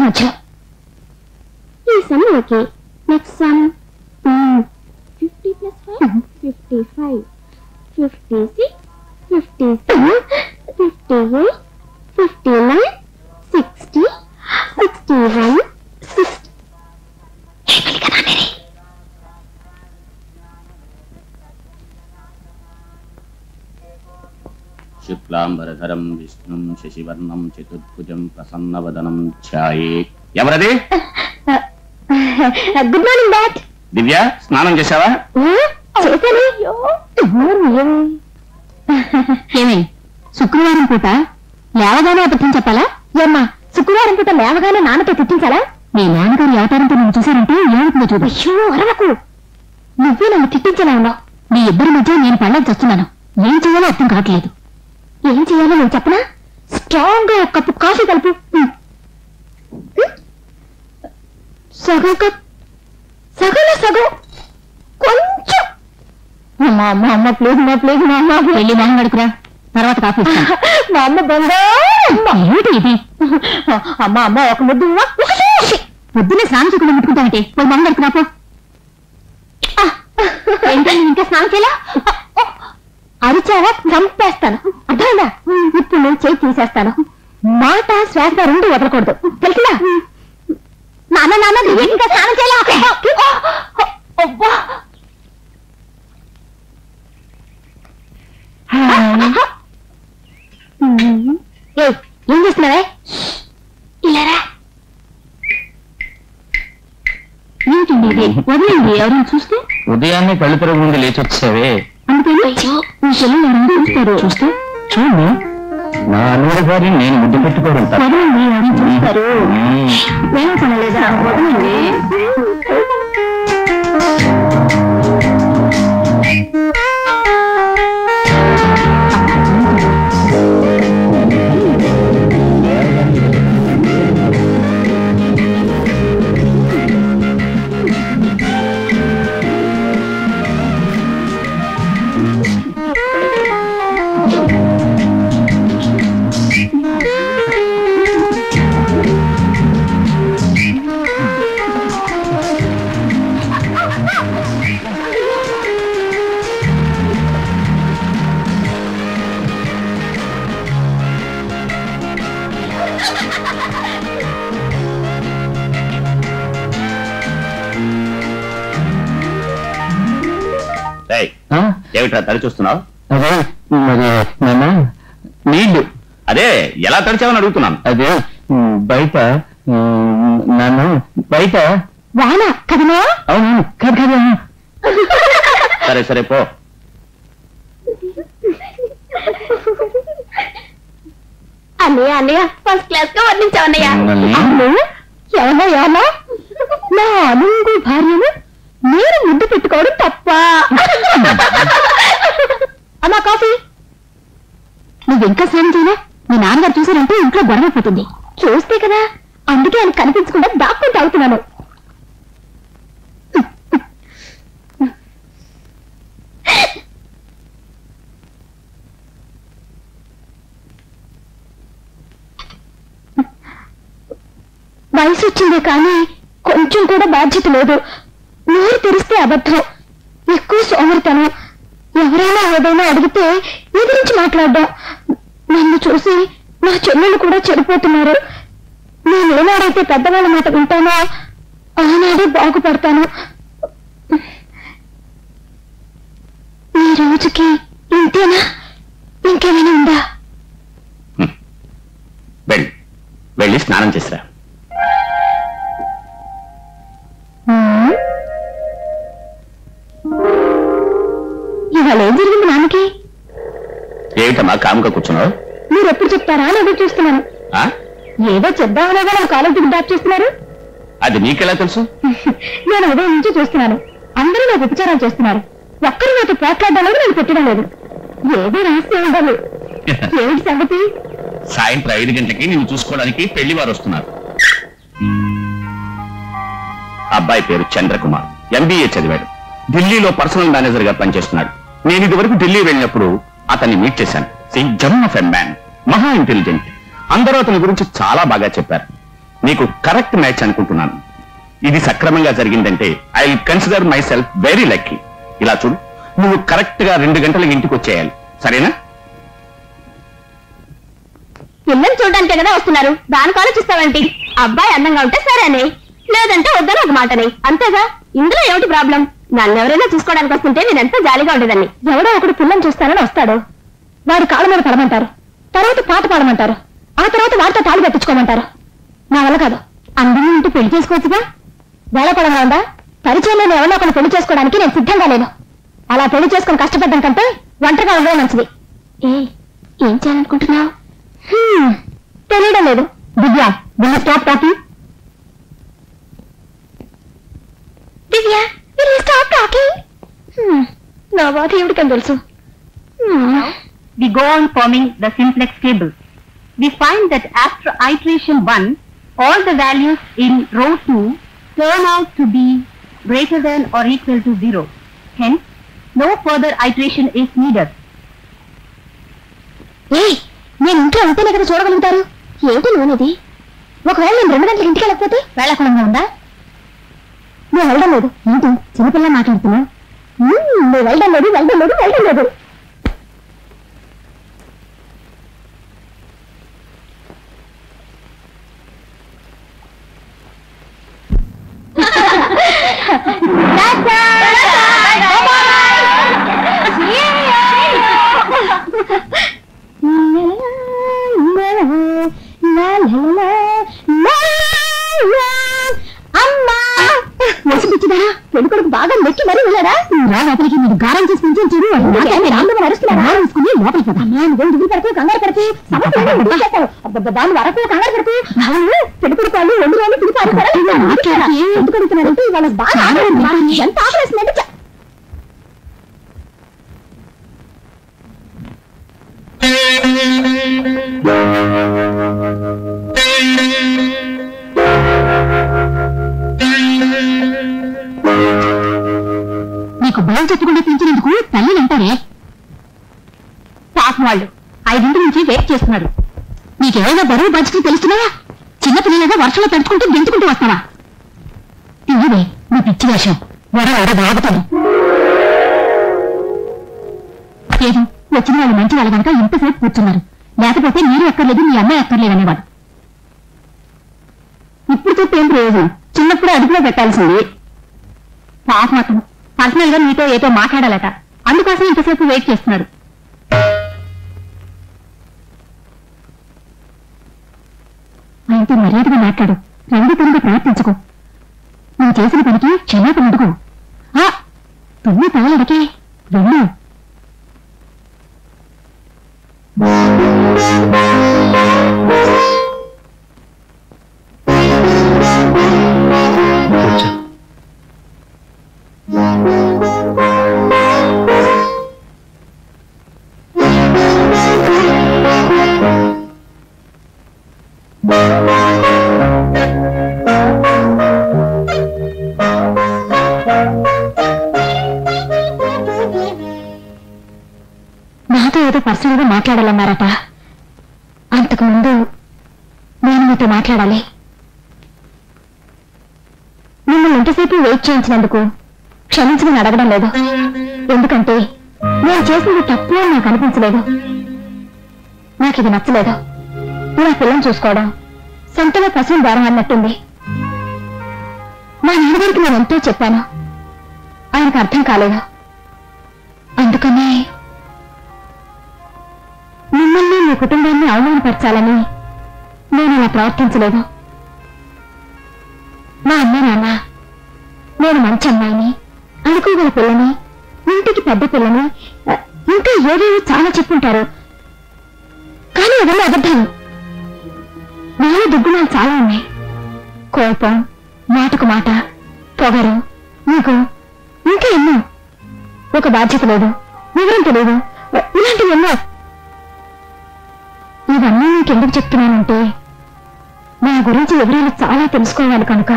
మధ్యలో. ఈ some okay. Next some 50 + 5 55 56 57 58 59 60 61 60. శుక్లాంబరధరం విష్ణుం శశివర్ణం చతుర్భుజం ప్రసన్నవదనం ఛాయేత్. ఎవరది? Good morning dad. దివ్య, స్నానం చేశావా? ఏమి శుక్రవారం పూట లేవగానే అబద్ధం చెప్పాలా? ఏమ్మా, శుక్రవారం పూట లేవగానే నాన్నతో తిట్టించాలా? మీ నాన్నగారి అవతారంతో నేను చూశానంటే ఏమవుతుందో చూడు. అయ్యో అరవకు, నువ్వే నన్ను తిట్టించేలా ఉన్నావు. మీ ఇద్దరి మధ్య నేను పళ్ళకి వస్తున్నాను. ఏం చేయాలో అర్థం కావట్లేదు. ఏం చేయాలో నేను చెప్పనా? స్ట్రాంగ్ గా ఒక కప్పు కాఫీ కలుపు. సగం కప్, సగంలో సగం, కొంచెం. అమ్మా అమ్మ అమ్మ ప్లీజ్ మా ప్లీజ్ మా అమ్మ వెళ్ళి మొహం కడుకురా, తర్వాత కాఫీ ఇస్తాను. మా అమ్మ ఏమిటి ఇది? అమ్మ అమ్మ ఒక ముద్దు పొద్దున్నే స్నానం చేయకుండా ముట్టుకుంటామంటే పోయి మొహం కడుకురా పో. ఏంటంటే ఇంకా స్నానం చేయాలా? అరిచారా చంపేస్తాను, అర్థమైందా? ఇప్పుడు నేను చేయి తీసేస్తాను. మాట శ్వాస రెండు వదలకూడదు, తెలిసిందా? నాన్న నాన్న ఇంకా స్నానం చేయాలా? ఏం చేస్తున్నావే? ఇలారా. ఏంటండి ఇది? వదిలేండి, ఎవరైనా చూస్తే. ఉదయాన్నే కళ్ళు తెరవ ముందు లేచి వచ్చావే, అందుకని మీ పిల్లలు ఎవరైనా చూస్తారు. చూస్తే చూడు, నా అల్లుడి గారిని నేను ముద్దు పెట్టుకోవడం వదలండి, ఎవరైనా చూస్తారు. ఏం పనలేదా? వదలండి. ఏమిట్రా తడి చూస్తున్నావు? అదే నీళ్లు. అదే ఎలా తడిచావని అడుగుతున్నాను. అదే బయట నన్ను బయట వాన కదనా? అవును కాదు కదా. సరే సరే పో. అన్నయ్య అన్నయ్య ఫస్ట్ క్లాస్ గా వర్ణించావన్నయ్య. ఎవరో ఎవరో నా అనుంగు భార్యను నేను ముద్దు పెట్టుకోవడం తప్ప. అమ్మా కాఫీ. నువ్వు ఇంకా స్నానం చేయనా? మీ నాన్నగారు చూసారంటే ఇంట్లో గొడవ పోతుంది. చూస్తే కదా, అందుకే ఆయన కనిపించకుండా దాక్కుని తాగుతున్నాను. వయసు వచ్చిందే కానీ కొంచెం కూడా బాధ్యత లేదు. నోరు తెరిస్తే అబద్ధం, ఎక్కువ సోమరితనం. ఎవరైనా ఏదైనా అడిగితే ఎదిరించి మాట్లాడ్డా. నన్ను చూసి నా చెల్లెళ్ళు కూడా చెడిపోతున్నారు. నేను ఏనాడైతే పెద్దవాళ్ళ మాట వింటానో ఆనాడే బాగుపడతాను. ఈ రోజుకి ఇంతేనా? ఇంకేమైనా ఉందా? వెళ్ళి స్నానం చేసిరా. ఇవాళ ఏం జరిగింది నాన్నకి? ఏమిటమ్మా కాముగా కూర్చున్నావు? మీరు ఎప్పుడు చెప్తారా అని ఎదురు చూస్తున్నాను. ఏదో చెప్దామనేగా నా కాలేజీకి డ్రాప్ చేస్తున్నారు. అది నీకెలా తెలుసు? నేను ఉదయం నుంచి చూస్తున్నాను. అందరూ నాకు ఉపచారాలు చేస్తున్నారు. ఒక్కరు నాతో పోట్లాడడానికి నేను పెట్టడం లేదు. ఏదో రహస్యం ఉండాలి. ఏమిటి సంగతి? సాయంత్రం 5 గంటలకి నిన్ను చూసుకోవడానికి పెళ్లి వారు వస్తున్నారు. అబ్బాయి పేరు చంద్రకుమార్, MBA చదివాడు. ఢిల్లీలో పర్సనల్ మేనేజర్ గా పనిచేస్తున్నాడు. నేను ఇదివరకు ఢిల్లీ వెళ్ళినప్పుడు అతన్ని మీట్ చేశాను. జమ్ ఆఫ్ ఎ మ్యాన్, మహా ఇంటెలిజెంట్. అందరూ అతని గురించి చాలా బాగా చెప్పారు. నీకు కరెక్ట్ మ్యాచ్ అనుకుంటున్నాను. ఇది సక్రమంగా జరిగిందంటే I will consider my self very lucky. ఇలా చూడు, నువ్వు కరెక్ట్ గా 2 గంటలకు ఇంటికి వచ్చేయాలి, సరేనా? పిల్లలు చూడడానికే కదా వస్తున్నారు, దానికి ఆలోచిస్తావేంటి? అబ్బాయి అందంగా ఉంటే సరేనే, లేదంటే వద్దని ఒక మాటని, అంతేగా. ఇందులో ఏమిటి ప్రాబ్లం? నన్ను ఎవరైనా చూసుకోవడానికి వస్తుంటే నేను ఎంతో జాలీగా ఉండేదాన్ని. ఎవడో ఒకడు పిల్లని చూస్తానని వస్తాడు, వాడి కాళ్ళ మీద పడమంటారు, తర్వాత పాట పాడమంటారు, ఆ తర్వాత వాడితో తాళి కట్టించుకోమంటారు. నా వల్ల కాదు. అందరూ ఇంటి పెళ్లి చేసుకోవచ్చుగా. వేళపడంగా ఉందా? పరిచయంలో ఎవరినో ఒకరిని పెళ్లి చేసుకోవడానికి నేను సిద్ధంగా లేను. అలా పెళ్లి చేసుకుని కష్టపడ్డం కంటే ఒంటరిగా ఉండడం మంచిది. ఏం చేయాలనుకుంటున్నావు? తెలియడం లేదు. దివ్య, స్టాప్ టాకింగ్. దివ్య, స్టాప్ టాకింగ్. నా బాధ ఏమిటికని తెలుసు. We go on forming the simplex table. We find that after iteration 1, all the values in row 2 turn out to be greater than or equal to 0. Hence, no further iteration is needed. నేను ఇంట్లో ఉంటేనే కదా చూడగలుగుతారు. ఏమిటి నువ్వునేది? ఒకవేళ నేను 2 గంటలకు ఇంటికి వెళ్ళకపోతే వేళాకులంగా ఉందా? నువ్వు వెళ్ళడం లేదు. ఏంటి చిన్నపిల్ల మాట్లాడుతున్నావు? నువ్వు వెళ్ళడం లేదు. పెళ్లి కొడుకు బాగా మెక్కి మరీ వెళ్ళాడా? రా లోపలికి. మీరు గారం చేసుకుని చూడు. అరుస్తున్నారా? లోపలికి కదా. దిగులు పడుతూ కంగారు పడుతూ దాని వరకు కంగారు పడుతూ పెళ్లి కొడుకు వాళ్ళు 2 రోజులు పిలిపారు. ఎందుకు అడుగుతున్నారంటే వాళ్ళకి బాగా ఎంత ఆకలేస్తుందంటే. నీకు బలం చెప్పుకుంటే పెంచినందుకు తల్లిని అంటారే. పాపం వాళ్ళు 5 నుంచి వెయిట్ చేస్తున్నారు. నీకేమైనా బరువు బాధ్యతలు తెలుస్తున్నావా? చిన్నపిల్లలుగా వర్షంలో తడుచుకుంటూ గెంతుకుంటూ వస్తావా? ఇదే నీ పిచ్చి వేషం. వర బాగుతాను. ఏది వచ్చిన వాళ్ళు మంచి వాళ్ళు కనుక ఇంతసేపు కూర్చున్నారు. లేకపోతే మీరు ఎక్కర్లేదు, మీ అమ్మాయి ఎక్కర్లేదు అనేవాడు. ఇప్పుడు చెప్తే ఏం ప్రయోజనం? చిన్నప్పుడు అదుపులో పెట్టాల్సింది. పాపం అతను పర్సనల్ గా నీతో ఏదో మాట్లాడాలట, అందుకోసం ఇంతసేపు వెయిట్ చేస్తున్నాడు. ఆయనతో మర్యాదగా మాట్లాడు, రంగుతనంగా ప్రవర్తించుకో. నువ్వు చేసిన పనికి క్షమాపణ అడుగు. తుమ్మి తగలడికే వెళ్ళు. నాతో ఏదో పర్సనల్ గా మాట్లాడాలన్నారట. అంతకుముందు నేను మీతో మాట్లాడాలి. మిమ్మల్ని ఎంతసేపు వెయిట్ చేయించినందుకు క్షమించమని అడగడం లేదు. ఎందుకంటే నేను చేసింది తప్పు అని నాకు అనిపించలేదు. నాకు ఇది నచ్చలేదు. నా పిల్లని చూసుకోవడం సొంతగా పశువుల భారం అన్నట్టుంది. మా నాన్నగారికి నేను ఎంతో చెప్పాను, ఆయనకు అర్థం కాలేదు. అందుకని మిమ్మల్ని మీ కుటుంబాన్ని అవమానపరచాలని నేను అలా ప్రవర్తించలేదు. మా అమ్మ నాన్న నేను మంచి అమ్మాయిని, అనుకోగల పిల్లని, ఇంటికి పెద్ద పిల్లని, ఇంకా ఏవేవో చాలా చెప్పుంటారు. కానీ అవన్నీ అబద్ధాలు. నాలో దుగ్గుణాలు చాలా ఉన్నాయి. కోపం, మాటకు మాట, పొగరు, నీకు ఇంకా ఎన్నో. ఒక బాధ్యత లేదు, వివరం తెలియదు, ఇలాంటివి ఎన్నో. ఇవన్నీ నీకెందుకు చెప్తున్నానంటే నా గురించి వివరాలు చాలా తెలుసుకోవాలి కనుక.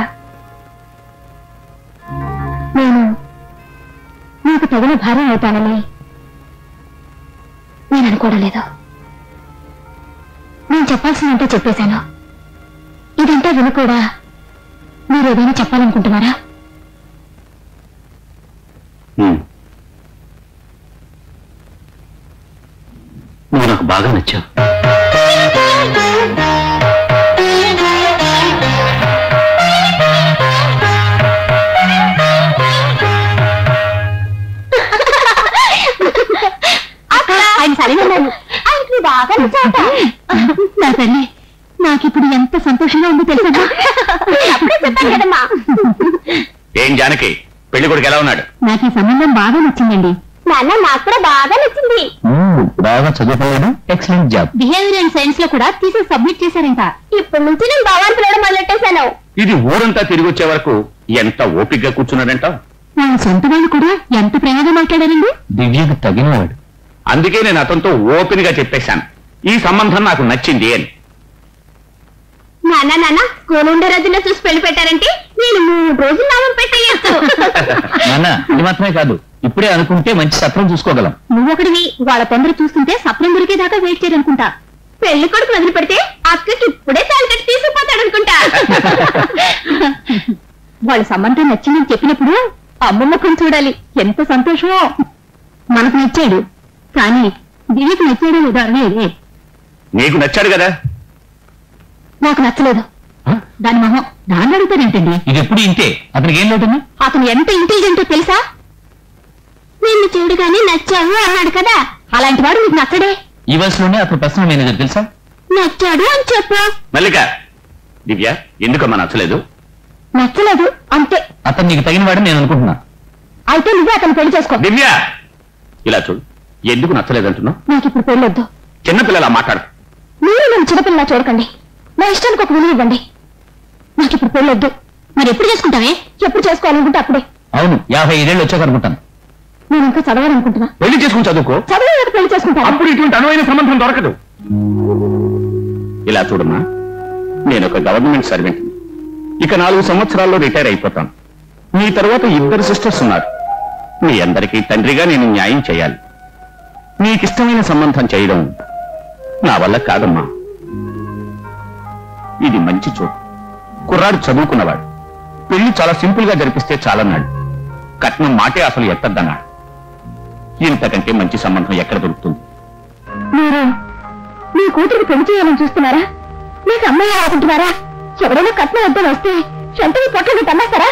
నేను నీకు తగిన భారం అవుతానని నేను అనుకోవడం లేదు. నేను చెప్పాల్సిందంటే చెప్పేశాను. ఇదంతా విని కూడా మీరేదైనా చెప్పాలనుకుంటున్నారా? నువ్వు నాకు బాగా నచ్చావు. ఆయన సరిగన్నాను. ఆయనకి బాగా నచ్చాట. నా తల్లి, నాకిప్పుడు ఎంత సంతోషంగా ఉందో తెలుసా? అప్పుడే చెప్పాను కదమ్మా. ఏం జానకి, పెళ్లి కొడుకు ఎలా ఉన్నాడు? నాకు ఈ సంబంధం బాగా నచ్చిందండి. నాన్న, నాకు కూడా బాగా నచ్చింది. బాగా చదువుకోవడం, excellent job. Behaviour and science లో కూడా తీసి సబ్మిట్ చేశారంట. ఇప్పటి నుంచి నేను బావాన్ని పిలవడం మొదలెట్టేశాను. ఇది ఊరంతా తిరిగి వచ్చే వరకు ఎంత ఓపికగా కూర్చున్నాడంట. నా సొంత వాళ్ళు కూడా ఎంత ప్రేమగా మాట్లాడారండి. దివ్యకు తగినవాడు. అందుకే నేను అతనితో ఓపెన్ గా చెప్పేశాను, ఈ సంబంధం నాకు నచ్చింది అని. నాన్న, స్కూల్ ఉండే రోజుల్లో చూసి పెళ్లి పెట్టారంటే నేను 3 రోజులు నామం పెట్టేయచ్చు. నాన్న, ఇది మాత్రమే కాదు, ఇప్పుడే అనుకుంటే మంచి సత్రం చూసుకోగలం. నువ్వొకడివి, వాళ్ళ తొందర చూస్తుంటే సప్నం దొరికేదాకా వెయిట్ చేయనుకుంటా. పెళ్లి కొడుకు వదిలి పెడితే అక్కకి ఇప్పుడే తాలికట్టి తీసుకుపోతాడనుకుంటా. వాళ్ళ సంబంధం నచ్చిందని చెప్పినప్పుడు అమ్మమ్మకం చూడాలి, ఎంత సంతోషమో. మనకు నచ్చాడు, కానీ దివ్యకు నచ్చాడు ఉదాహరణే. నీకు నచ్చాడు కదా? నాకు నచ్చలేదు. దాని మొహం దాన్ని అడుగుతారేంటండి? ఇది ఎప్పుడు ఇంతే, అతనికి ఏం లోటండి? అతను ఎంత ఇంటెలిజెంటో తెలుసా? నిన్ను చూడగానే నచ్చావు అన్నాడు కదా, అలాంటి వాడు నీకు నచ్చడే? ఈ వయసులోనే అతను పర్సనల్ మేనేజర్ తెలుసా? నచ్చాడు అని చెప్పు. మల్లిక, దివ్య ఎందుకమ్మా నచ్చలేదు? నచ్చలేదు అంతే. అతను నీకు తగిన వాడని నేను అనుకుంటున్నా. అయితే నువ్వే అతను పెళ్లి చేసుకో. దివ్య, ఇలా చూడు, ఎందుకు నచ్చలేదంటున్నావు? నాకు ఇప్పుడు పెళ్ళొద్దు. చిన్నపిల్లలా మాట్లాడు. మీరు నన్ను చిన్నపిల్లలా చూడకండి. నా ఇష్టానికి ఒక విలువ ఇవ్వండి. నాకు ఇప్పుడు పెళ్ళొద్దు. మరి ఎప్పుడు చేసుకుంటావే? ఎప్పుడు చేసుకోవాలనుకుంటే అప్పుడే. అవును, 55 ఏళ్ళు వచ్చాక అనుకుంటాను. నేను ఇంకా చదవాలనుకుంటున్నా. పెళ్లి చేసుకుని చదువుకో. చదవలేక పెళ్లి చేసుకుంటాను. అప్పుడు ఇటువంటి అనువైన సంబంధం దొరకదు. ఇలా చూడమ్మా, నేను ఒక గవర్నమెంట్ సర్వెంట్. ఇక 4 సంవత్సరాల్లో రిటైర్ అయిపోతాను. మీ తర్వాత 2 సిస్టర్స్ ఉన్నారు. మీ అందరికీ తండ్రిగా నేను న్యాయం చేయాలి. నీకిష్టమైన సంబంధం చేయడం నా వల్ల కాదమ్మా. ఇది మంచి చోటు. కుర్రాడు చదువుకున్నవాడు. పెళ్లి చాలా సింపుల్ గా జరిపిస్తే చాలన్నాడు. కట్నం మాటే అసలు ఎత్తద్దన్నాడు. ఇంతకంటే మంచి సంబంధం ఎక్కడ దొరుకుతుంది? మీరు మీ కూతురికి పెళ్లి చేయాలని చూస్తున్నారా? మీకు అమ్మాయి అనుకుంటున్నారా? ఎవరైనా కట్నం వద్దని వస్తే చెంతని పొట్టని తమ్మేస్తారా?